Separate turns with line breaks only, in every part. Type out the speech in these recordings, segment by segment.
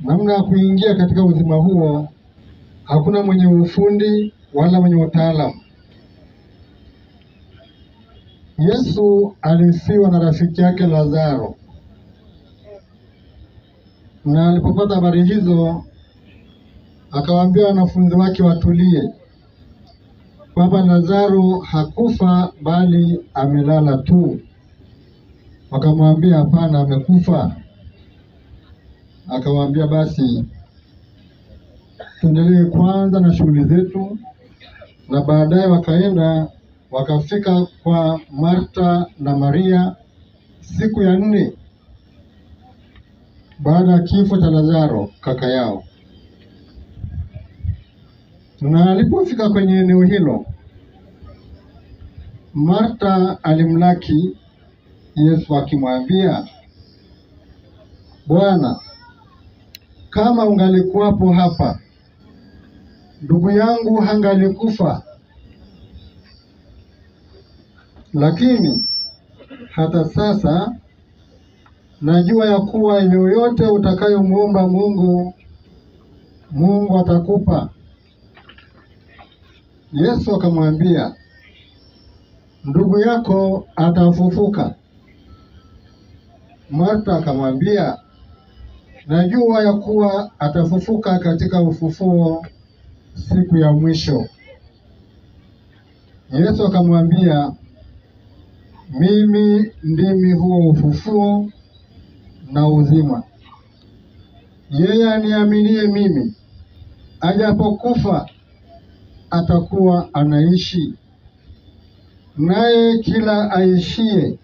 namna ya kuingia katika uzima huo hakuna mwenye ufundi wala mwenye utaalamu. Yesu alifiwa na rafiki yake Lazaro, na alipopata habari hizo akawaambia wanafunzi wake watulie, kwamba Lazaro hakufa bali amelala tu. Wakamwambia hapana, amekufa. Akawaambia basi tuendelee kwanza na shughuli zetu, na baadaye wakaenda wakafika kwa Marta na Maria siku ya 4 baada ya kifo cha Lazaro kaka yao. Na alipofika kwenye eneo hilo, Marta alimlaki Yesu akimwambia, Bwana, kama ungalikuwapo hapa, ndugu yangu hangalikufa. Lakini hata sasa najua ya kuwa yoyote utakayomuomba Mungu, Mungu atakupa. Yesu akamwambia, ndugu yako atafufuka. Marta akamwambia, najua ya kuwa atafufuka katika ufufuo siku ya mwisho. Yesu akamwambia, mimi ndimi huo ufufuo na uzima. Yeye aniaminie mimi, ajapokufa atakuwa anaishi, naye kila aishie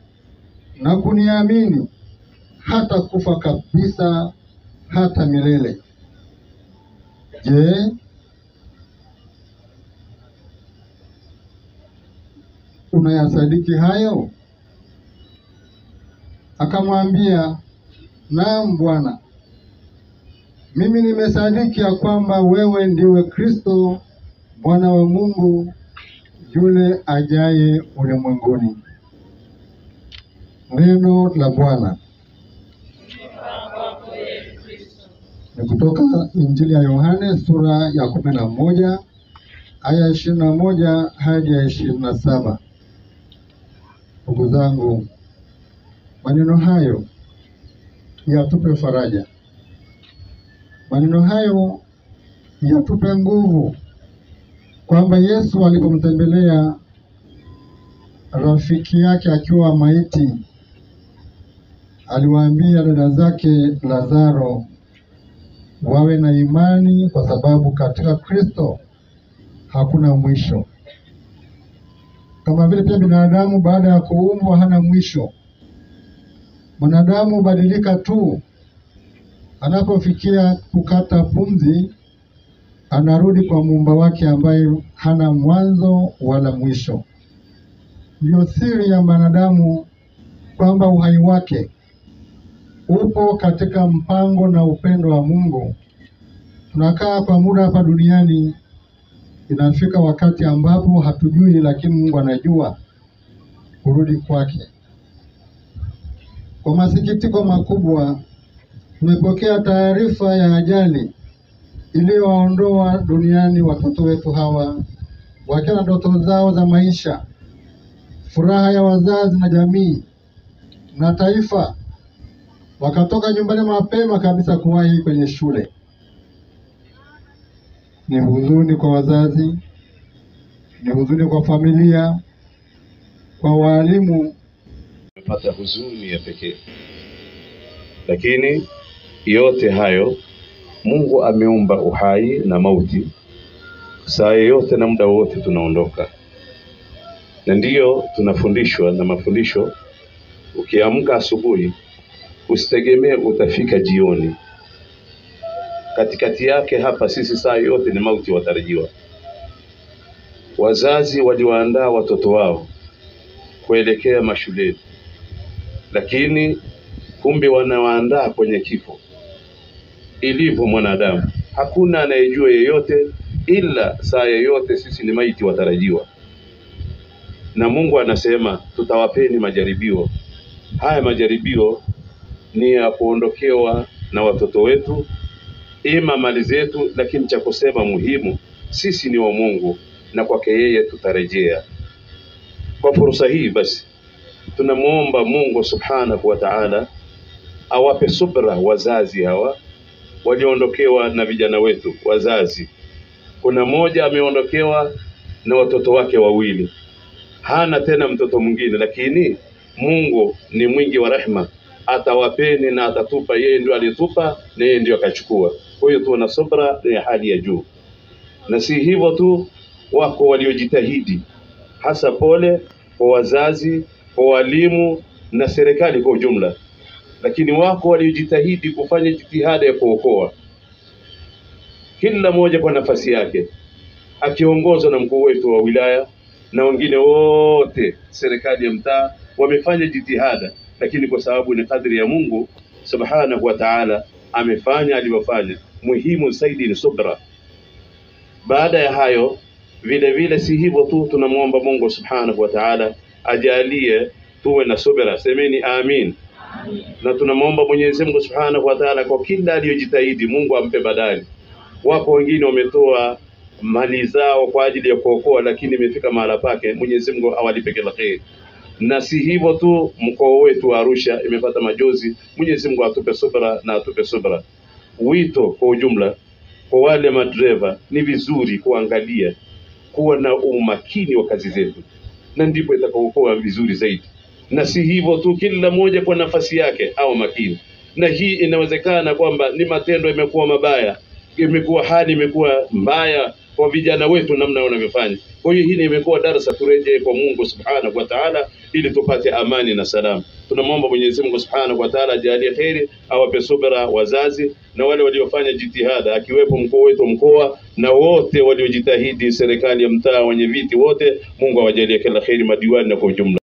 na kuniamini hata kufa kabisa hata milele. Je, unayasadiki hayo? Akamwambia, naam Bwana, mimi nimesadiki ya kwamba wewe ndiwe Kristo, Mwana wa Mungu, yule ajaye ulimwenguni. Neno la Bwana. Ni kutoka Injili ya Yohane sura ya 11 aya 21 hadi 27. Ndugu zangu, maneno hayo yatupe faraja. Maneno hayo yatupe nguvu, kwamba Yesu alipomtembelea rafiki yake akiwa maiti, aliwaambia dada zake Lazaro wawe na imani, kwa sababu katika Kristo hakuna mwisho. Kama vile pia binadamu baada ya kuumbwa hana mwisho. Mwanadamu badilika tu, anapofikia kukata pumzi anarudi kwa muumba wake ambaye hana mwanzo wala mwisho. Ndio siri ya mwanadamu, kwamba uhai wake upo katika mpango na upendo wa Mungu. Tunakaa kwa muda hapa duniani, inafika wakati ambapo hatujui, lakini Mungu anajua kurudi kwake. Kwa masikitiko makubwa, tumepokea taarifa ya ajali iliyowaondoa duniani watoto wetu hawa, wakiwa na ndoto zao za maisha, furaha ya wazazi na jamii na taifa. Wakatoka nyumbani mapema kabisa kuwahi kwenye shule. Ni huzuni kwa wazazi, ni huzuni kwa familia, kwa walimu.
Tumepata huzuni ya pekee, lakini yote hayo Mungu ameumba uhai na mauti. Saa yote na muda wote tunaondoka, na ndiyo tunafundishwa na mafundisho. Ukiamka asubuhi usitegemee utafika jioni. Katikati yake hapa sisi saa yote ni mauti watarajiwa. Wazazi waliwaandaa watoto wao kuelekea mashuleni, lakini kumbe wanawaandaa kwenye kifo. Ilivyo mwanadamu, hakuna anayejua yeyote, ila saa yote sisi ni maiti watarajiwa. Na Mungu anasema tutawapeni majaribio. Haya majaribio ni ya kuondokewa na watoto wetu, ima mali zetu, lakini cha kusema muhimu, sisi ni wa Mungu na kwake yeye tutarejea. Kwa fursa hii basi tunamuomba Mungu subhanahu wa ta'ala awape subra wazazi hawa walioondokewa na vijana wetu wazazi. Kuna mmoja ameondokewa na watoto wake wawili, hana tena mtoto mwingine, lakini Mungu ni mwingi wa rehema, atawapeni na atatupa. Yeye ndio alitupa na yeye ndio akachukua. Kwa hiyo tuwe na subra ya hali ya juu. Na si hivyo tu, wako waliojitahidi, hasa pole kwa wazazi, kwa walimu na serikali kwa ujumla, lakini wako waliojitahidi kufanya jitihada ya kuokoa, kila mmoja kwa nafasi yake, akiongozwa na mkuu wetu wa wilaya na wengine wote serikali ya mtaa wamefanya jitihada, lakini kwa sababu ni kadri ya Mungu subhanahu wa ta'ala amefanya alivyofanya. Muhimu zaidi ni subra. Baada ya hayo vile vile si hivyo tu, tunamuomba Mungu subhanahu wa ta'ala ajalie tuwe na subra. Semeni amin. Na tunamuomba Mwenyezi Mungu subhanahu wa ta'ala kwa kila aliyojitahidi, Mungu ampe badali. Wapo wengine wametoa mali zao kwa ajili ya kuokoa, lakini imefika mahala pake, Mwenyezi Mungu awalipe kila kheri. Na si hivyo tu, mkoa wetu wa Arusha imepata majozi, Mwenyezi Mungu atupe subra na atupe subra. Wito kwa ujumla kwa wale madereva, ni vizuri kuangalia, kuwa na umakini wa kazi zetu, na ndipo itakaokuwa vizuri zaidi. Na si hivyo tu, kila mmoja kwa nafasi yake au makini. Na hii inawezekana kwamba ni matendo imekuwa mabaya, imekuwa hali imekuwa mbaya kwa vijana wetu namna wanavyofanya. Kwa hiyo hii imekuwa darasa, turejee kwa Mungu subhanahu wa ta'ala ili tupate amani na salama. Tunamwomba Mwenyezi Mungu subhanahu wa ta'ala ajalie kheri, awape subra wazazi na wale waliofanya jitihada, akiwepo mkuu wetu mkoa na wote waliojitahidi, serikali ya mtaa, wenye viti wote. Mungu awajalie kila kheri, madiwani na kwa ujumla.